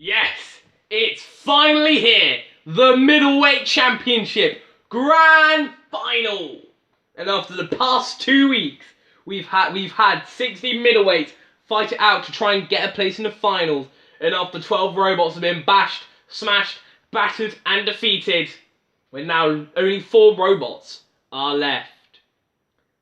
Yes, it's finally here. The middleweight championship grand final. And after the past 2 weeks, we've had 60 middleweights fight it out to try and get a place in the finals. And after 12 robots have been bashed, smashed, battered, and defeated, we're now only 4 robots are left.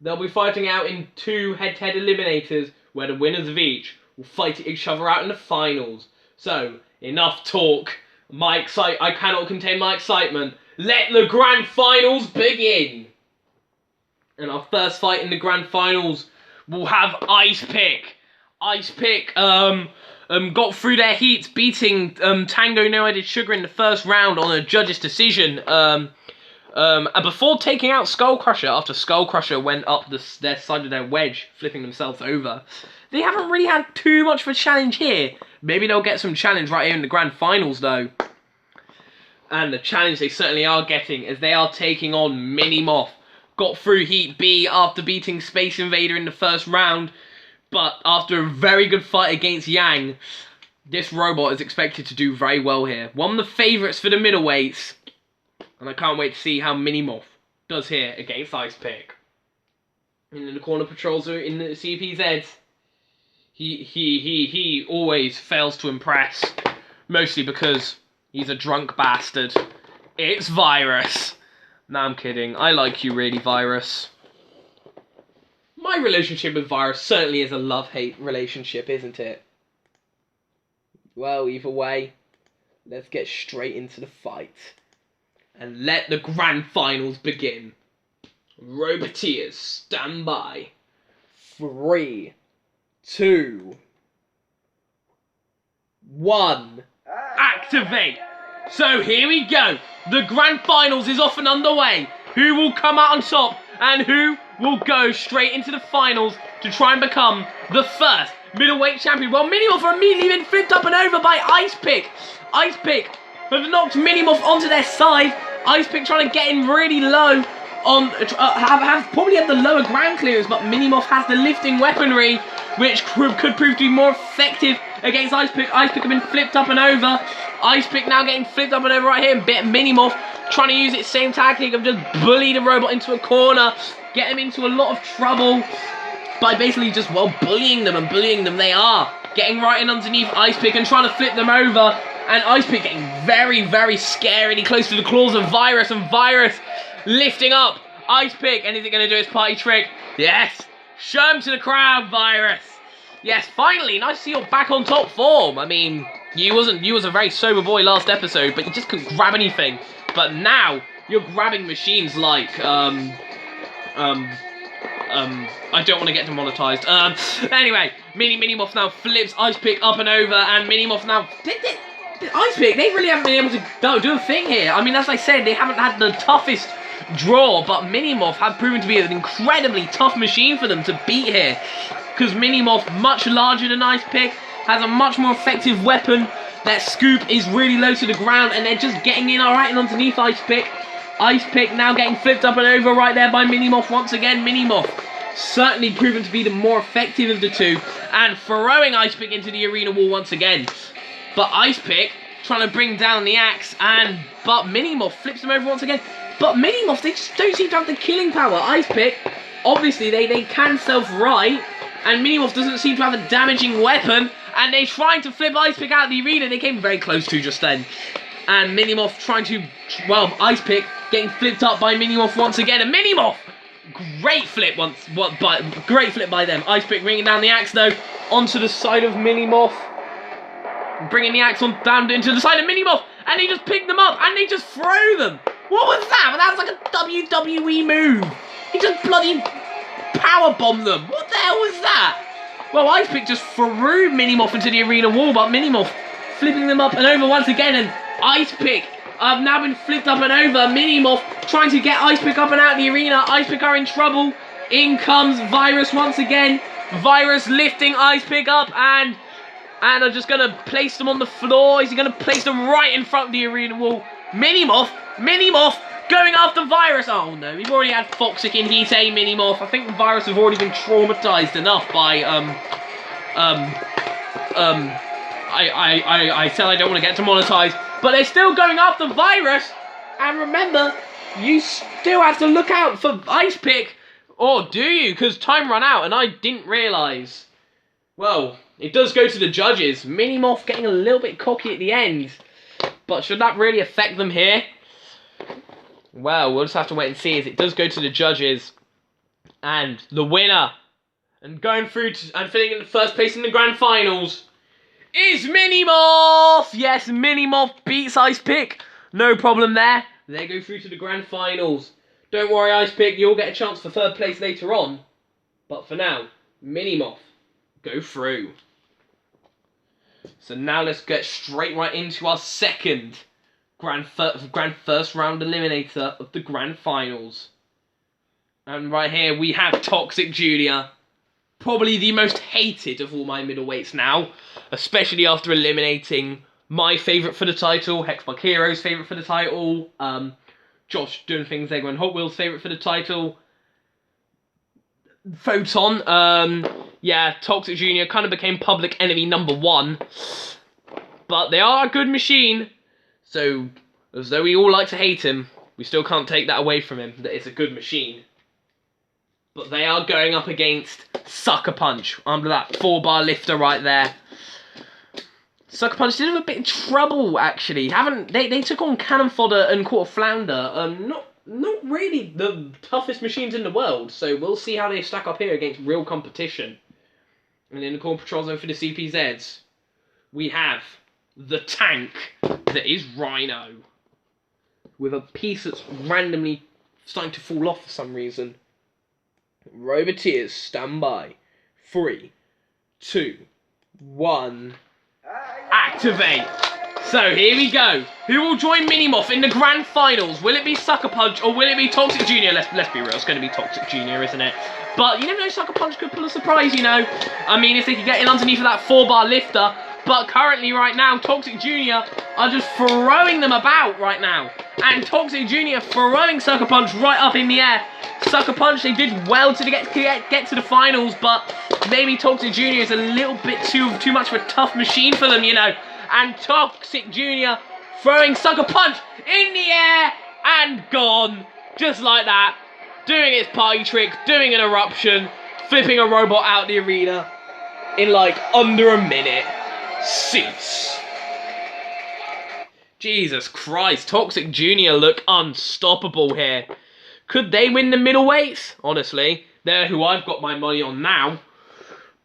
They'll be fighting out in 2 head-to-head eliminators, where the winners of each will fight each other out in the finals. So, enough talk. I cannot contain my excitement. Let the grand finals begin. And our first fight in the grand finals will have Ice Pick. Ice Pick got through their heats, beating Tango No Added Sugar in the first round on a judge's decision. And before taking out Skull Crusher, after Skull Crusher went up their side of their wedge, flipping themselves over. They haven't really had too much of a challenge here. Maybe they'll get some challenge right here in the grand finals, though. And the challenge they certainly are getting, as they are taking on Minimoth. Got through Heat B after beating Space Invader in the first round. But after a very good fight against Yang, this robot is expected to do very well here. One of the favourites for the middleweights. And I can't wait to see how Minimoth does here against Ice Pick. And in the corner patrols are in the CPZ. He always fails to impress. Mostly because he's a drunk bastard. It's Virus. No, I'm kidding. I like you really, Virus. My relationship with Virus certainly is a love-hate relationship, isn't it? Well, either way, let's get straight into the fight. And let the grand finals begin. Roboteers, stand by. 3, 2, 1. Activate! So here we go. The grand finals is off and underway. Who will come out on top and who will go straight into the finals to try and become the first middleweight champion? Well, Minimoth have immediately been flipped up and over by Ice Pick. Ice Pick have knocked Minimoth onto their side. Ice Pick trying to get in really low on, probably have the lower ground clearance, but Minimoth has the lifting weaponry, which could prove to be more effective against Ice Pick. Ice Pick have been flipped up and over. Ice Pick now getting flipped up and over right here. Minimoth trying to use its same tactic of just bully the robot into a corner, get him into a lot of trouble by basically just, well, bullying them and bullying them. They are getting right in underneath Ice Pick and trying to flip them over. And Ice Pick getting very, very scarily close to the claws of Virus, and Virus lifting up Ice Pick. And is it going to do its party trick? Yes! Show him to the crowd, Virus! Yes, finally, nice to see you're back on top form. I mean, you was a very sober boy last episode, but you just couldn't grab anything. But now, you're grabbing machines like, I don't want to get demonetized. Anyway, Minimoth now flips Ice Pick up and over, and Minimoth now... Ice Pick, they really haven't been able to do a thing here. I mean, as I said, they haven't had the toughest draw, but Minimoth have proven to be an incredibly tough machine for them to beat here. Because Minimoth, much larger than Ice Pick, has a much more effective weapon. Their scoop is really low to the ground, and they're just getting in alright and underneath Ice Pick. Ice Pick now getting flipped up and over right there by Minimoth once again. Minimoth certainly proven to be the more effective of the two, and throwing Ice Pick into the arena wall once again. But Ice Pick trying to bring down the axe, but Minimoth flips them over once again. But Minimoth, they just don't seem to have the killing power. Ice Pick, obviously they can self-right, and Minimoth doesn't seem to have a damaging weapon, and they're trying to flip Ice Pick out of the arena. They came very close to just then. And Minimoth trying to, well, Ice Pick getting flipped up by Minimoth once again, and Minimoth! Great flip by them. Ice Pick bringing down the axe though, onto the side of Minimoth. Bringing the axe on down into the side of Minimoth, and he just picked them up, and they just throw them. What was that? Well, that was like a WWE move. He just bloody powerbombed them. What the hell was that? Well, Ice Pick just threw Minimoth into the arena wall, but Minimoth flipping them up and over once again, and Ice Pick have now been flipped up and over. Minimoth trying to get Ice Pick up and out of the arena. Ice Pick are in trouble. In comes Virus once again. Virus lifting Ice Pick up, and are just going to place them on the floor. Is he going to place them right in front of the arena wall? Minimoth going after Virus. Oh no, we've already had Foxic in Heat A, Minimoth. I think Virus have already been traumatized enough by I said I don't want to get demonetized, but they're still going after Virus. And remember, you still have to look out for Ice Pick. Or do you? Because time ran out and I didn't realise. Well, it does go to the judges. Minimoth getting a little bit cocky at the end. But should that really affect them here? Well, we'll just have to wait and see as it does go to the judges. And the winner, and going through and filling in the first place in the grand finals, is Minimoth! Yes, Minimoth beats Ice Pick. No problem there. They go through to the grand finals. Don't worry, Ice Pick, you'll get a chance for third place later on. But for now, Minimoth go through. So now let's get straight right into our second grand first round eliminator of the grand finals. And right here we have Toxic Jr. Probably the most hated of all my middleweights now, especially after eliminating my favourite for the title, Hexbug Hero's favourite for the title, Josh Doing Things Lego and Hot Wheels favourite for the title, Photon, yeah, Toxic Jr. kind of became public enemy #1, but they are a good machine, so as though we all like to hate him, we still can't take that away from him, that it's a good machine. But they are going up against Sucker Punch, under that 4-bar lifter right there. Sucker Punch did have a bit of trouble, actually. They took on Cannon Fodder and Quarter Flounder. Not really the toughest machines in the world, so we'll see how they stack up here against real competition. And in the corner patrol zone for the CPZs, we have the tank that is Rhino, with a piece that's randomly starting to fall off for some reason. Roboteers, stand by. 3, 2, 1... activate! So here we go. Who will join Minimoth in the grand finals? Will it be Sucker Punch or will it be Toxic Jr.? Let's be real, it's going to be Toxic Jr., isn't it? But you never know, Sucker Punch could pull a surprise, you know. I mean, if they could get in underneath of that 4-bar lifter. But currently, right now, Toxic Jr. are just throwing them about right now. And Toxic Jr. throwing Sucker Punch right up in the air. Sucker Punch, they did well to get to the finals, but maybe Toxic Jr. is a little bit too much of a tough machine for them, you know. And Toxic Jr. throwing Sucker Punch in the air and gone. Just like that. Doing its party trick, doing an eruption, flipping a robot out the arena in like under a minute. Cease. Jesus Christ, Toxic Jr. look unstoppable here. Could they win the middleweights? Honestly, they're who I've got my money on now.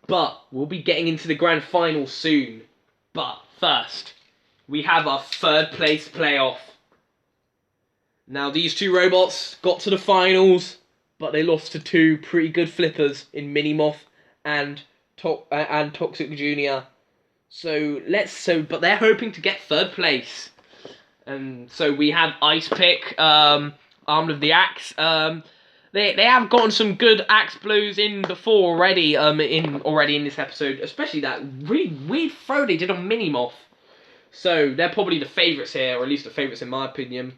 But we'll be getting into the grand final soon. But first, we have our third place playoff. Now, these two robots got to the finals, but they lost to two pretty good flippers in Minimoth and Toxic Jr. But they're hoping to get third place. And so we have Ice Pick, Armed with the Axe. They have gotten some good axe blows in before already. In this episode, especially that really weird throw they did on Minimoth. So they're probably the favourites here, or at least the favourites in my opinion.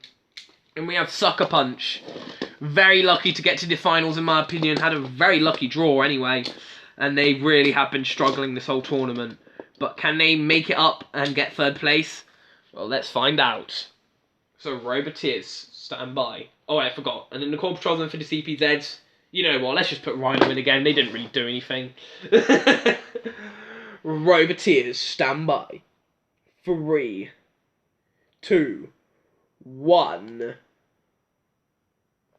And we have Sucker Punch, very lucky to get to the finals in my opinion. Had a very lucky draw anyway, and they really have been struggling this whole tournament. But can they make it up and get third place? Well, let's find out. So Roboteers, stand by. Oh, I forgot. And then the Core Patrol for the CPZs. You know what, let's just put Rhino in again. They didn't really do anything. Roboteers, stand by. 3, 2, 1.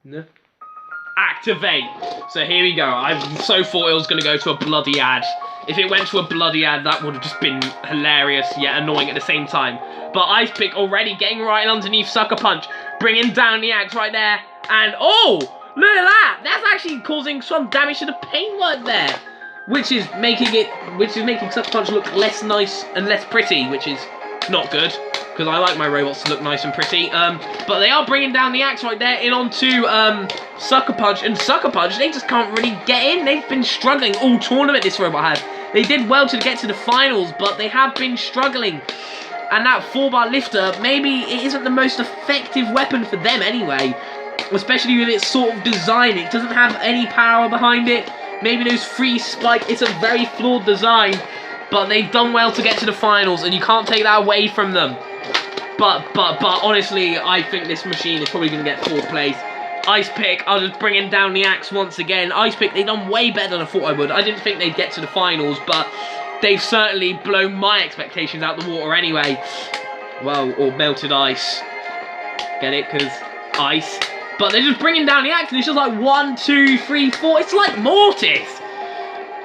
No. Activate. So here we go. I so thought it was going to go to a bloody ad. If it went to a bloody ad, that would have just been hilarious yet annoying at the same time. But Ice Pick already getting right underneath Sucker Punch, bringing down the axe right there. And oh, look at that! That's actually causing some damage to the paintwork there, which is making Sucker Punch look less nice and less pretty, which is not good. Because I like my robots to look nice and pretty. But they are bringing down the axe right there in onto Sucker Punch. And Sucker Punch, they just can't really get in. They've been struggling all tournament, this robot has. They did well to get to the finals, but they have been struggling. And that 4-bar lifter, maybe it isn't the most effective weapon for them anyway. Especially with its sort of design. It doesn't have any power behind it. Maybe those 3 spike, it's a very flawed design. but they've done well to get to the finals, and you can't take that away from them. But honestly, I think this machine is probably going to get 4th place. Ice Pick, I was bringing down the axe once again. Ice Pick, they've done way better than I thought I would. I didn't think they'd get to the finals, but they've certainly blown my expectations out the water anyway. Well, or melted ice. Get it? Because ice. But they're just bringing down the axe, and it's just like 1, 2, 3, 4. It's like Mortis.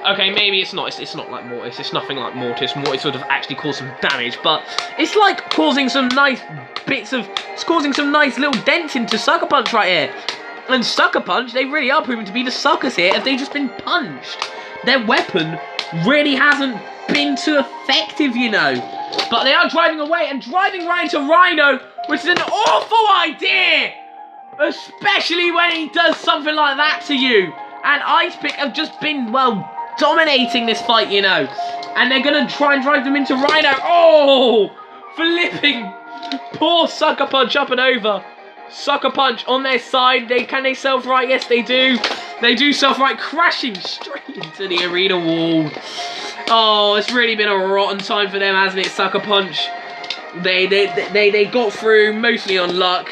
Okay, maybe it's not. It's not like Mortis. It's nothing like Mortis. Mortis would have actually caused some damage, but it's like causing some nice bits of... It's causing some nice little dents into Sucker Punch right here. And Sucker Punch, they really are proving to be the suckers here if they've just been punched. Their weapon really hasn't been too effective, you know. But they are driving away and driving right into Rhino, which is an awful idea. Especially when he does something like that to you. And Ice Pick have just been, well, dominating this fight, you know. And they're going to try and drive them into Rhino. Oh! Flipping poor Sucker Punch up and over. Sucker Punch on their side. Can they self-right? Yes, they do. They do self-right, crashing straight into the arena wall. Oh, it's really been a rotten time for them, hasn't it, Sucker Punch? They got through mostly on luck,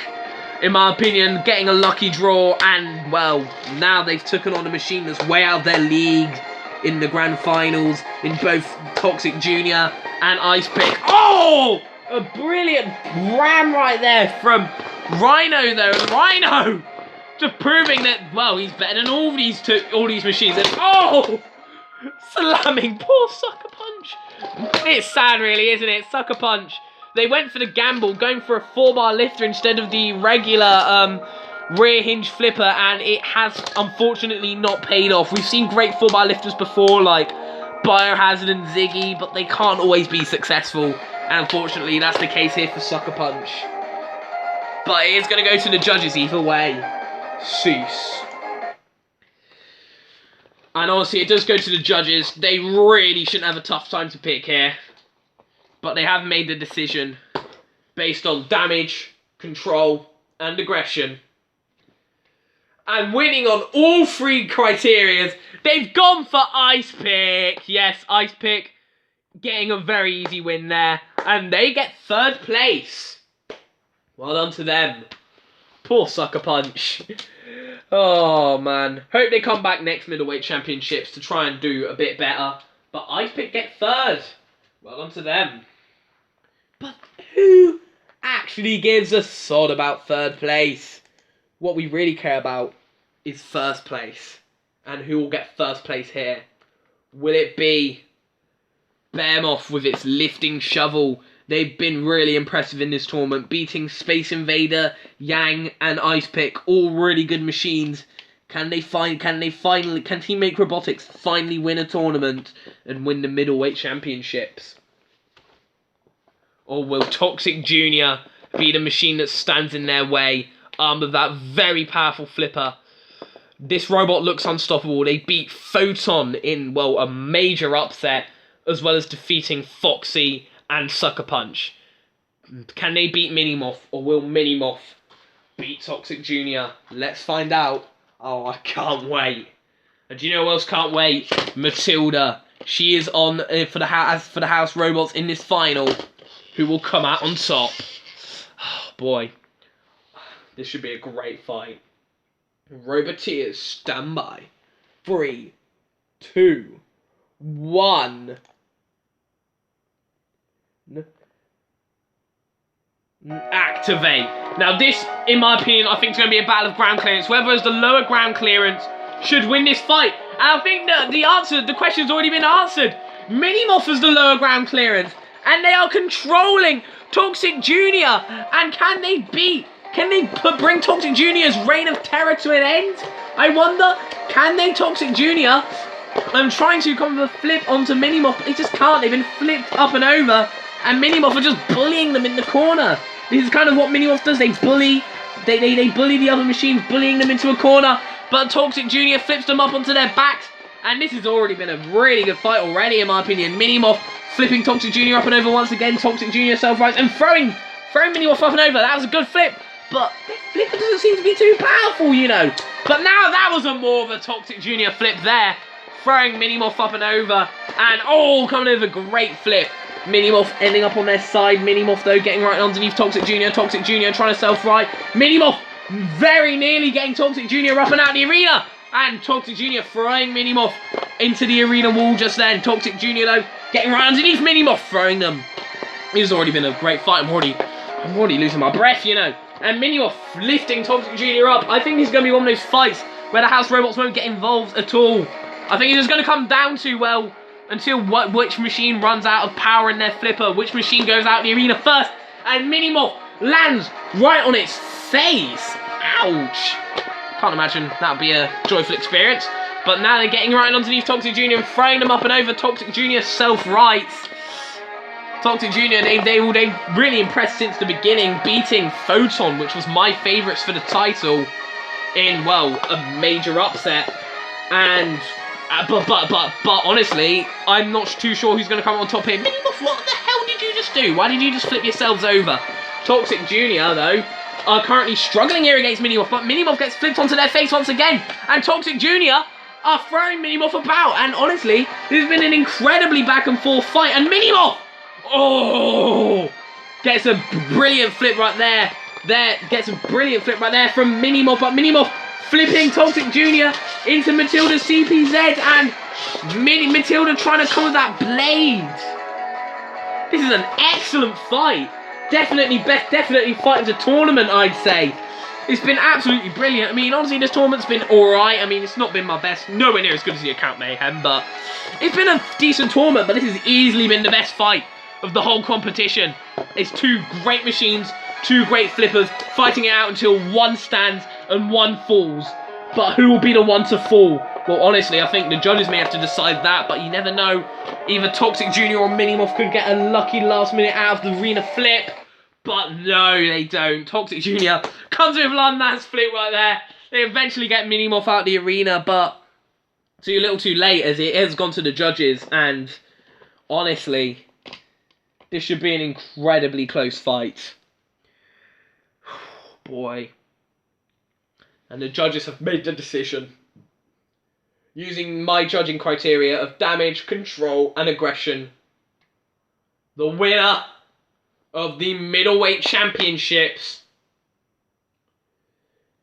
in my opinion, getting a lucky draw, and, well, now they've taken on a machine that's way out of their league in the grand finals, in both Toxic Jr. and Ice Pick. Oh! A brilliant ram right there from Rhino, though. Rhino just proving that, well, he's better than all these machines. And, oh! Slamming poor Sucker Punch. It's sad, really, isn't it? Sucker Punch. They went for the gamble, going for a 4-bar lifter instead of the regular rear hinge flipper, and it has unfortunately not paid off. We've seen great 4-bar lifters before, like Biohazard and Ziggy, but they can't always be successful. And unfortunately, that's the case here for Sucker Punch. But it is going to go to the judges either way. Cease. And honestly, it does go to the judges. They really shouldn't have a tough time to pick here. But they have made the decision based on damage, control, and aggression. And winning on all 3 criterias, they've gone for Ice Pick. Yes, Ice Pick getting a very easy win there. And they get 3rd place. Well done to them. Poor Sucker Punch. Oh, man. Hope they come back next middleweight championships to try and do a bit better. But Ice Pick get 3rd. Well done to them. But who actually gives a sod about 3rd place? What we really care about is 1st place. And who will get 1st place here? Will it be Behemoth with its lifting shovel? They've been really impressive in this tournament, beating Space Invader, Yang, and Ice Pick, all really good machines. Can Team Make Robotics finally win a tournament and win the middleweight championships? Or will Toxic Jr. be the machine that stands in their way, armed with that very powerful flipper? This robot looks unstoppable. They beat Photon in, well, a major upset, as well as defeating Foxy and Sucker Punch. Can they beat Minimoth, or will Minimoth beat Toxic Jr.? Let's find out. Oh, I can't wait. And do you know who else can't wait? Matilda. She is on for the house robots in this final. Who will come out on top? Oh, boy. This should be a great fight. Roboteers, stand by. 3, 2, 1. Activate. Now this, in my opinion, I think is going to be a battle of ground clearance. Whoever has the lower ground clearance should win this fight. And I think that the question's already been answered. Minimoth has the lower ground clearance. And they are controlling Toxic Jr. And can they bring Toxic Jr.'s reign of terror to an end? I wonder, can they Toxic Jr.? I'm trying to come with a flip onto Minimoth, but they just can't. They've been flipped up and over. And Minimoth are just bullying them in the corner. This is kind of what Minimoth does. They bully. They bully the other machines, bullying them into a corner. But Toxic Jr. flips them up onto their backs. And this has already been a really good fight already, in my opinion. Minimoth flipping Toxic Jr. up and over once again. Toxic Jr. self-rise and throwing Minimoth up and over. That was a good flip. But the flipper doesn't seem to be too powerful, you know. But now that was more of a Toxic Jr. flip there. throwing Minimoth up and over, and oh, coming over, great flip. Minimoth ending up on their side. Minimoth, though, getting right underneath Toxic Jr. Toxic Jr. trying to self-right. Minimoth very nearly getting Toxic Jr. up and out of the arena. And Toxic Jr. throwing Minimoth into the arena wall just then. Toxic Jr., though, getting right underneath Minimoth, throwing them. This has already been a great fight. I'm already losing my breath, you know. And Minimoth lifting Toxic Jr. up. I think it's going to be one of those fights where the house robots won't get involved at all. I think it's just going to come down to, well, until which machine runs out of power in their flipper, which machine goes out the arena first, and Minimoth lands right on its face. Ouch. Can't imagine that would be a joyful experience. But now they're getting right underneath Toxic Jr. and throwing them up and over. Toxic Jr. self-rights. Toxic Jr., they really impressed since the beginning, beating Photon, which was my favourites for the title, in, well, a major upset. And but honestly, I'm not too sure who's going to come on top here. Minimoth, what the hell did you just do? Why did you just flip yourselves over? Toxic Jr., though, are currently struggling here against Minimoth, but Minimoth gets flipped onto their face once again, and Toxic Jr. are throwing Minimoth about, and honestly, this has been an incredibly back and forth fight, and Minimoth, oh, gets a brilliant flip right there. Gets a brilliant flip right there from Minimoth, but Minimoth flipping Toxic Jr. into Matilda's CPZ, and Matilda trying to come with that blade. This is an excellent fight. Definitely fight of the tournament, I'd say. It's been absolutely brilliant. I mean, honestly, this tournament's been alright. I mean, it's not been my best. Nowhere near as good as the Account Mayhem, but it's been a decent tournament, but this has easily been the best fight of the whole competition. It's two great machines, two great flippers, fighting it out until one stands and one falls. But who will be the one to fall? Well, honestly, I think the judges may have to decide that, but you never know. Either Toxic Jr. or Minimoth could get a lucky last minute out of the arena flip. But no, they don't. Toxic Jr. comes with Lundman's flip right there. They eventually get Minimoth out of the arena, but too little too late, as it has gone to the judges. And honestly, this should be an incredibly close fight. Boy. And the judges have made the decision. Using my judging criteria of damage, control, and aggression. The winner of the middleweight championships,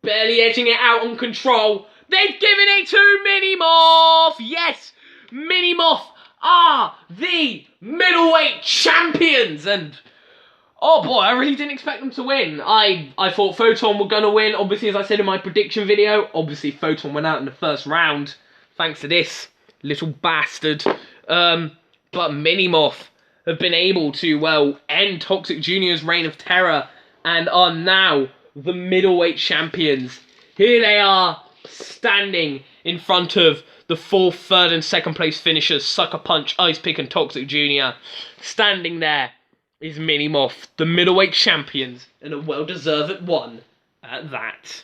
barely edging it out on control, they've given it to Minimoth! Yes! Minimoth are the middleweight champions! And oh boy, I really didn't expect them to win. I thought Photon were going to win, obviously, as I said in my prediction video. Obviously, Photon went out in the first round, thanks to this little bastard. But Minimoth have been able to, well, end Toxic Jr.'s reign of terror and are now the middleweight champions. Here they are, standing in front of the 4th, 3rd and 2nd place finishers, Sucker Punch, Ice Pick and Toxic Jr. Standing there is Minimoth, the middleweight champions, and a well-deserved one at that.